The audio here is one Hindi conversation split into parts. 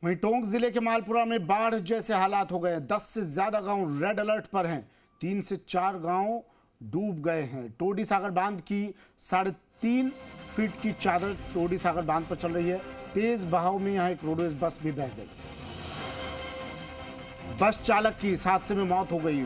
वहीं टोंक जिले के मालपुरा में बाढ़ जैसे हालात हो गए। 10 से ज्यादा गांव रेड अलर्ट पर हैं। 3 से 4 गांव डूब गए हैं। टोडी सागर बांध की 3.5 फीट की चादर टोडी सागर बांध पर चल रही है। तेज बहाव में यहां एक रोडवेज बस भी बह गई। बस चालक की इस हादसे में मौत हो गई।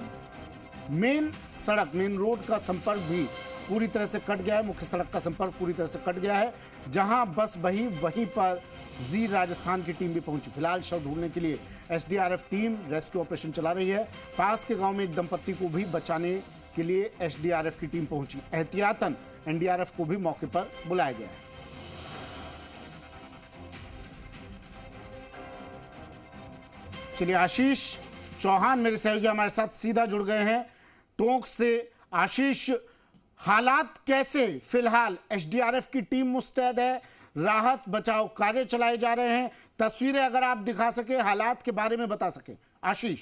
मेन रोड का संपर्क भी पूरी तरह से कट गया है। मुख्य सड़क का संपर्क पूरी तरह से कट गया है। जहां बस बही वहीं पर जी राजस्थान की टीम भी पहुंची। फिलहाल शव ढूंढने के लिए एसडीआरएफ टीम रेस्क्यू ऑपरेशन चला रही है। पास के गांव में एक दंपत्ति को भी बचाने के लिए एसडीआरएफ की टीम पहुंची। एहतियातन एनडीआरएफ को भी मौके पर बुलाया गया है। चलिए, आशीष चौहान मेरे सहयोगी हमारे साथ सीधा जुड़ गए हैं टोंक से। आशीष, हालात कैसे? फिलहाल एसडीआरएफ की टीम मुस्तैद है, राहत बचाव कार्य चलाए जा रहे हैं। तस्वीरें अगर आप दिखा सके, हालात के बारे में बता सके आशीष।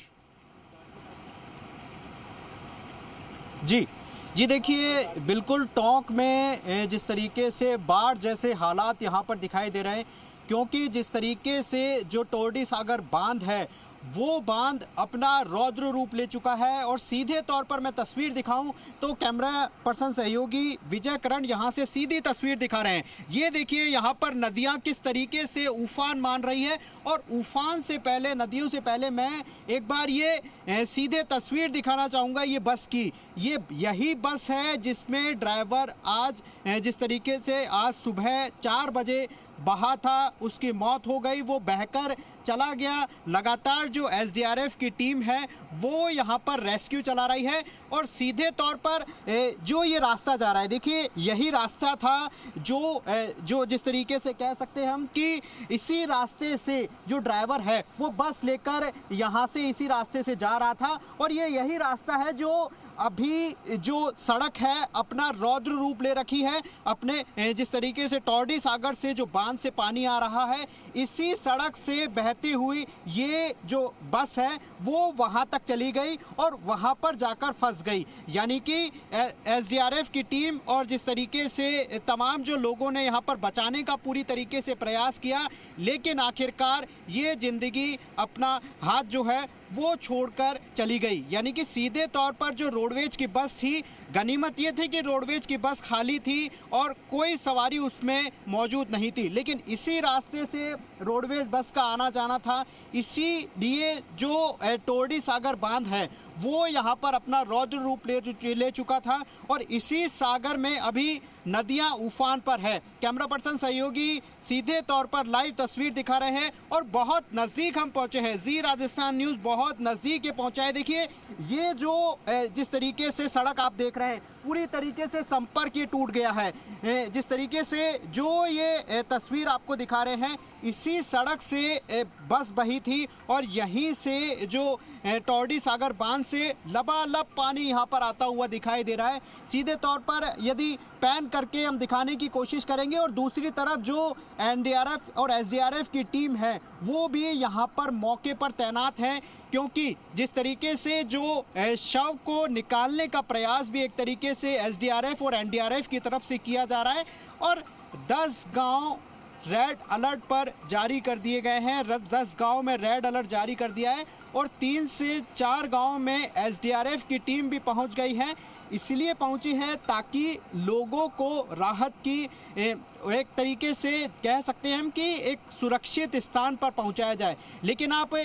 जी देखिए, बिल्कुल टोंक में जिस तरीके से बाढ़ जैसे हालात यहाँ पर दिखाई दे रहे हैं, क्योंकि जिस तरीके से जो टोडी सागर बांध है वो बांध अपना रौद्र रूप ले चुका है। और सीधे तौर पर मैं तस्वीर दिखाऊं तो कैमरा पर्सन सहयोगी विजय करण यहां से सीधी तस्वीर दिखा रहे हैं। ये देखिए यहाँ पर नदियां किस तरीके से उफान मान रही है। और उफान से पहले, नदियों से पहले मैं एक बार ये सीधे तस्वीर दिखाना चाहूँगा ये बस की। ये यही बस है जिसमें ड्राइवर आज जिस तरीके से आज सुबह 4 बजे बहा था, उसकी मौत हो गई, वो बहकर चला गया। लगातार जो एसडीआरएफ की टीम है वो यहाँ पर रेस्क्यू चला रही है। और सीधे तौर पर जो ये रास्ता जा रहा है, देखिए यही रास्ता था जो जिस तरीके से कह सकते हैं हम कि इसी रास्ते से जो ड्राइवर है वो बस लेकर यहाँ से इसी रास्ते से जा रहा था। और ये यही रास्ता है जो अभी जो सड़क है अपना रौद्र रूप ले रखी है। अपने जिस तरीके से टोडी सागर से जो बांध से पानी आ रहा है, इसी सड़क से बहती हुई ये जो बस है वो वहां तक चली गई और वहां पर जाकर फंस गई। यानी कि एसडीआरएफ की टीम और जिस तरीके से तमाम जो लोगों ने यहां पर बचाने का पूरी तरीके से प्रयास किया, लेकिन आखिरकार ये जिंदगी अपना हाथ जो है वो छोड़कर चली गई। यानी कि सीधे तौर पर जो रोडवेज की बस थी, गनीमत ये थी कि रोडवेज की बस खाली थी और कोई सवारी उसमें मौजूद नहीं थी। लेकिन इसी रास्ते से रोडवेज बस का आना जाना था। इसीलिए जो टोडी सागर बांध है वो यहाँ पर अपना रौद्र रूप ले चुका था। और इसी सागर में अभी नदियां उफान पर है। कैमरा पर्सन सहयोगी सीधे तौर पर लाइव तस्वीर दिखा रहे हैं और बहुत नज़दीक हम पहुंचे हैं। जी राजस्थान न्यूज़ बहुत नज़दीक ये पहुंचा है। देखिए ये जो जिस तरीके से सड़क आप देख रहे हैं, पूरी तरीके से संपर्क ये टूट गया है। जिस तरीके से जो ये तस्वीर आपको दिखा रहे हैं, इसी सड़क से बस बही थी और यहीं से जो टोडी सागर बांध से लबालब पानी यहाँ पर आता हुआ दिखाई दे रहा है। सीधे तौर पर यदि पैन करके हम दिखाने की कोशिश करेंगे और दूसरी तरफ जो एनडीआरएफ और एसडीआरएफ की टीम है वो भी यहाँ पर मौके पर तैनात है, क्योंकि जिस तरीके से जो शव को निकालने का प्रयास भी एक तरीके से एसडीआरएफ और एनडीआरएफ की तरफ से किया जा रहा है। और 10 गांव रेड अलर्ट पर जारी कर दिए गए हैं। 10 गांव में रेड अलर्ट जारी कर दिया है और 3 से 4 गांव में एसडीआरएफ की टीम भी पहुंच गई है। इसलिए पहुंची है ताकि लोगों को राहत की एक तरीके से कह सकते हैं हम कि एक सुरक्षित स्थान पर पहुंचाया जाए। लेकिन आप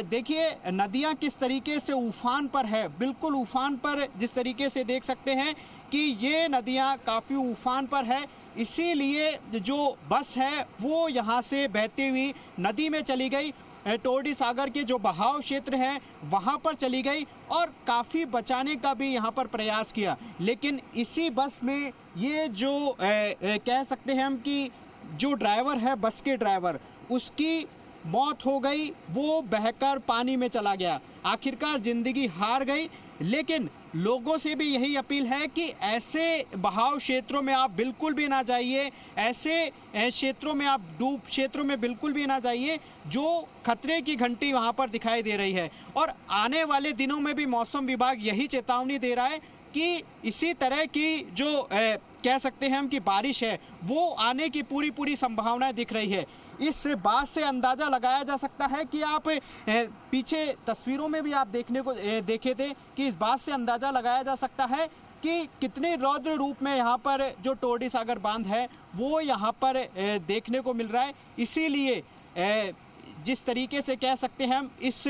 देखिए नदियां किस तरीके से उफान पर है, बिल्कुल उफान पर जिस तरीके से देख सकते हैं कि ये नदियां काफ़ी उफान पर है। इसीलिए जो बस है वो यहाँ से बहती हुई नदी में चली गई। टोडी सागर के जो बहाव क्षेत्र हैं वहाँ पर चली गई और काफ़ी बचाने का भी यहाँ पर प्रयास किया। लेकिन इसी बस में ये जो कह सकते हैं हम कि जो ड्राइवर है, बस के ड्राइवर, उसकी मौत हो गई, वो बहकर पानी में चला गया। आखिरकार ज़िंदगी हार गई। लेकिन लोगों से भी यही अपील है कि ऐसे बहाव क्षेत्रों में आप बिल्कुल भी ना जाइए। ऐसे क्षेत्रों में आप डूब क्षेत्रों में बिल्कुल भी ना जाइए जो खतरे की घंटी वहां पर दिखाई दे रही है। और आने वाले दिनों में भी मौसम विभाग यही चेतावनी दे रहा है कि इसी तरह की जो कह सकते हैं हम कि बारिश है वो आने की पूरी संभावना दिख रही है। इस बात से अंदाज़ा लगाया जा सकता है कि आप पीछे तस्वीरों में भी आप देखे थे कि इस बात से अंदाज़ा लगाया जा सकता है कि कितने रौद्र रूप में यहाँ पर जो टोरडी सागर बांध है वो यहाँ पर देखने को मिल रहा है। इसीलिए जिस तरीके से कह सकते हैं हम, इस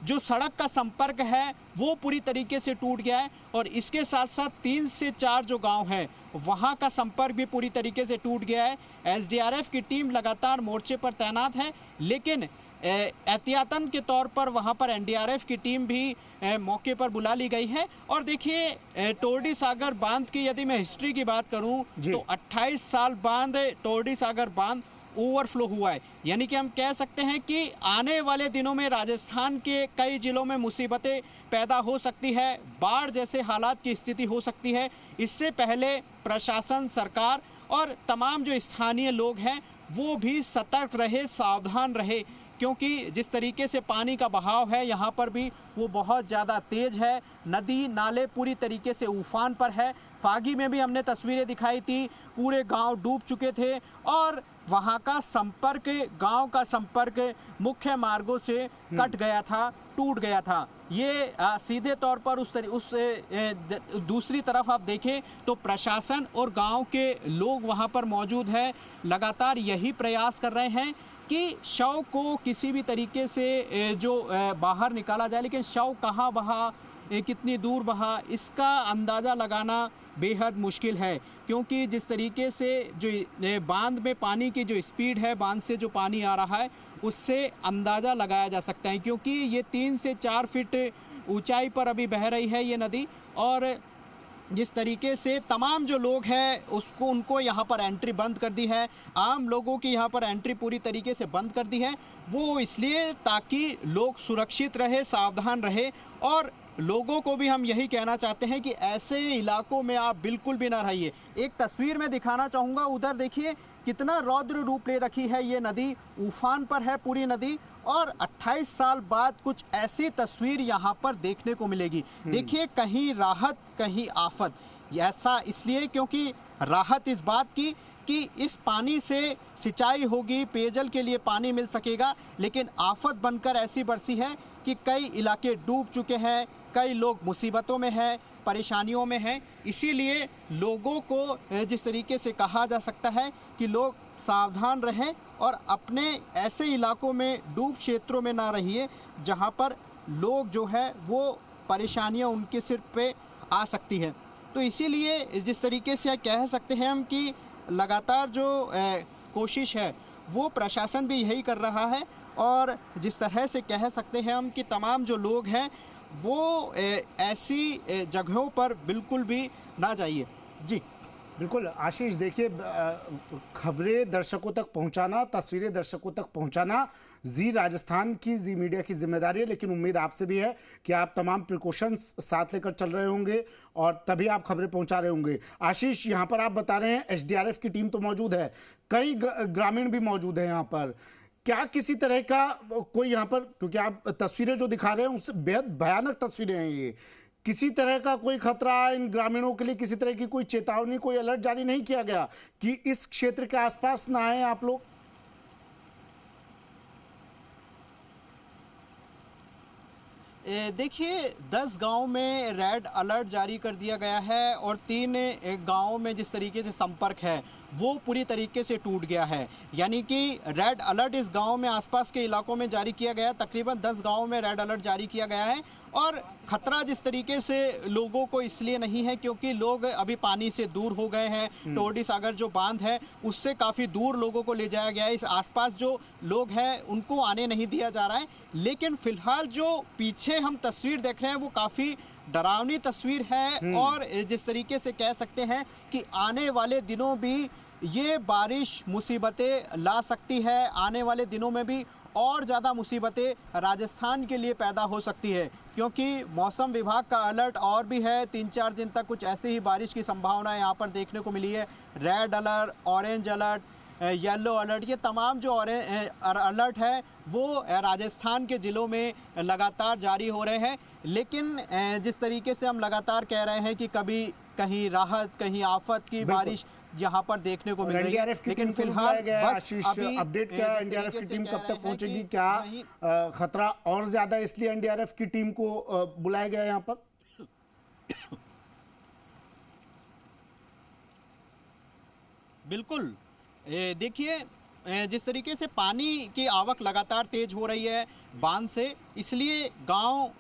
जो सड़क का संपर्क है वो पूरी तरीके से टूट गया है और इसके साथ साथ 3 से 4 जो गांव हैं वहां का संपर्क भी पूरी तरीके से टूट गया है। एसडीआरएफ की टीम लगातार मोर्चे पर तैनात है, लेकिन एहतियातन के तौर पर वहां पर एनडीआरएफ की टीम भी मौके पर बुला ली गई है। और देखिए टोरडी सागर बांध की यदि मैं हिस्ट्री की बात करूं तो 28 साल बाद टोरडी सागर बांध ओवरफ्लो हुआ है, यानी कि हम कह सकते हैं कि आने वाले दिनों में राजस्थान के कई जिलों में मुसीबतें पैदा हो सकती है, बाढ़ जैसे हालात की स्थिति हो सकती है। इससे पहले प्रशासन, सरकार और तमाम जो स्थानीय लोग हैं वो भी सतर्क रहे, सावधान रहे, क्योंकि जिस तरीके से पानी का बहाव है यहाँ पर भी वो बहुत ज़्यादा तेज है। नदी नाले पूरी तरीके से उफान पर है। फागी में भी हमने तस्वीरें दिखाई थी, पूरे गांव डूब चुके थे और वहाँ का संपर्क, गांव का संपर्क मुख्य मार्गों से कट गया था, टूट गया था। ये सीधे तौर पर दूसरी तरफ आप देखें तो प्रशासन और गांव के लोग वहाँ पर मौजूद है, लगातार यही प्रयास कर रहे हैं कि शव को किसी भी तरीके से जो बाहर निकाला जाए, लेकिन शव कहाँ बहा, कितनी दूर बहा, इसका अंदाज़ा लगाना बेहद मुश्किल है, क्योंकि जिस तरीके से जो बांध में पानी की जो स्पीड है, बांध से जो पानी आ रहा है उससे अंदाज़ा लगाया जा सकता है, क्योंकि ये 3 से 4 फीट ऊंचाई पर अभी बह रही है ये नदी। और जिस तरीके से तमाम जो लोग हैं उनको यहाँ पर एंट्री बंद कर दी है, आम लोगों की यहाँ पर एंट्री पूरी तरीके से बंद कर दी है, वो इसलिए ताकि लोग सुरक्षित रहे, सावधान रहे। और लोगों को भी हम यही कहना चाहते हैं कि ऐसे इलाकों में आप बिल्कुल भी ना रहिए। एक तस्वीर में दिखाना चाहूँगा, उधर देखिए कितना रौद्र रूप ले रखी है ये नदी, उफान पर है पूरी नदी और 28 साल बाद कुछ ऐसी तस्वीर यहाँ पर देखने को मिलेगी। देखिए कहीं राहत कहीं आफत, ऐसा इसलिए क्योंकि राहत इस बात की कि इस पानी से सिंचाई होगी, पेयजल के लिए पानी मिल सकेगा, लेकिन आफत बनकर ऐसी बरसी है कि कई इलाके डूब चुके हैं, कई लोग मुसीबतों में हैं, परेशानियों में हैं। इसीलिए लोगों को जिस तरीके से कहा जा सकता है कि लोग सावधान रहें और अपने ऐसे इलाकों में, डूब क्षेत्रों में ना रहिए जहां पर लोग जो है वो परेशानियां उनके सिर पे आ सकती है। तो इसीलिए जिस तरीके से कह सकते हैं हम कि लगातार जो कोशिश है वो प्रशासन भी यही कर रहा है और जिस तरह से कह सकते हैं हम कि तमाम जो लोग हैं वो ऐसी जगहों पर बिल्कुल भी ना जाइए। जी बिल्कुल आशीष, देखिए खबरें दर्शकों तक पहुंचाना, तस्वीरें दर्शकों तक पहुंचाना जी राजस्थान की, जी मीडिया की जिम्मेदारी है, लेकिन उम्मीद आपसे भी है कि आप तमाम प्रिकॉशंस साथ लेकर चल रहे होंगे और तभी आप खबरें पहुंचा रहे होंगे। आशीष, यहाँ पर आप बता रहे हैं एसडीआरएफ की टीम तो मौजूद है, कई ग्रामीण भी मौजूद हैं यहाँ पर, क्या किसी तरह का कोई यहाँ पर, क्योंकि आप तस्वीरें जो दिखा रहे हैं उससे बेहद भयानक तस्वीरें हैं ये, किसी तरह का कोई खतरा इन ग्रामीणों के लिए, किसी तरह की कोई चेतावनी, कोई अलर्ट जारी नहीं किया गया कि इस क्षेत्र के आसपास ना आए आप लोग? देखिए 10 गांव में रेड अलर्ट जारी कर दिया गया है और 3 गांवों में जिस तरीके से संपर्क है वो पूरी तरीके से टूट गया है, यानी कि रेड अलर्ट इस गांव में, आसपास के इलाकों में जारी किया गया है। तकरीबन 10 गांवों में रेड अलर्ट जारी किया गया है और खतरा जिस तरीके से लोगों को इसलिए नहीं है क्योंकि लोग अभी पानी से दूर हो गए हैं। टोरडी सागर जो बांध है उससे काफ़ी दूर लोगों को ले जाया गया है, इस आसपास जो लोग हैं उनको आने नहीं दिया जा रहा है। लेकिन फिलहाल जो पीछे हम तस्वीर देख रहे हैं वो काफ़ी डरावनी तस्वीर है और जिस तरीके से कह सकते हैं कि आने वाले दिनों भी ये बारिश मुसीबतें ला सकती है, आने वाले दिनों में भी और ज़्यादा मुसीबतें राजस्थान के लिए पैदा हो सकती है, क्योंकि मौसम विभाग का अलर्ट और भी है। 3-4 दिन तक कुछ ऐसे ही बारिश की संभावना यहाँ पर देखने को मिली है। Red alert, orange alert, yellow alert, ये तमाम जो अलर्ट है वो राजस्थान के ज़िलों में लगातार जारी हो रहे हैं। लेकिन जिस तरीके से हम लगातार कह रहे हैं कि कभी कहीं राहत कहीं आफत की बारिश, यहाँ पर देखने को मिल रही है। एनडीआरएफ की टीम को बुलाया गया है। आशीष, अपडेट क्या है, एनडीआरएफ की टीम कब तक पहुंचेगी? क्या खतरा और ज्यादा इसलिए एनडीआरएफ की टीम को बुलाया गया है यहाँ पर? बिल्कुल, देखिए जिस तरीके से पानी की आवक लगातार तेज हो रही है बांध से, इसलिए गांव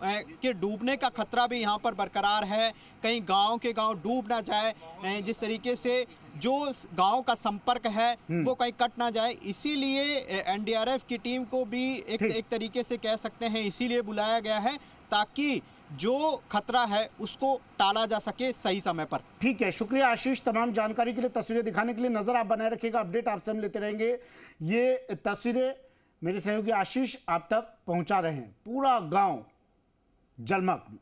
के डूबने का खतरा भी यहां पर बरकरार है। कहीं गांव के गांव डूब ना जाए, जिस तरीके से जो गांव का संपर्क है वो कहीं कट ना जाए, इसीलिए एनडीआरएफ की टीम को भी एक तरीके से कह सकते हैं इसीलिए बुलाया गया है, ताकि जो खतरा है उसको टाला जा सके सही समय पर। ठीक है, शुक्रिया आशीष तमाम जानकारी के लिए, तस्वीरें दिखाने के लिए। नजर आप बनाए रखिएगा, अपडेट आपसे हम लेते रहेंगे। ये तस्वीरें मेरे सहयोगी आशीष आप तक पहुंचा रहे हैं। पूरा गांव जलमग्न।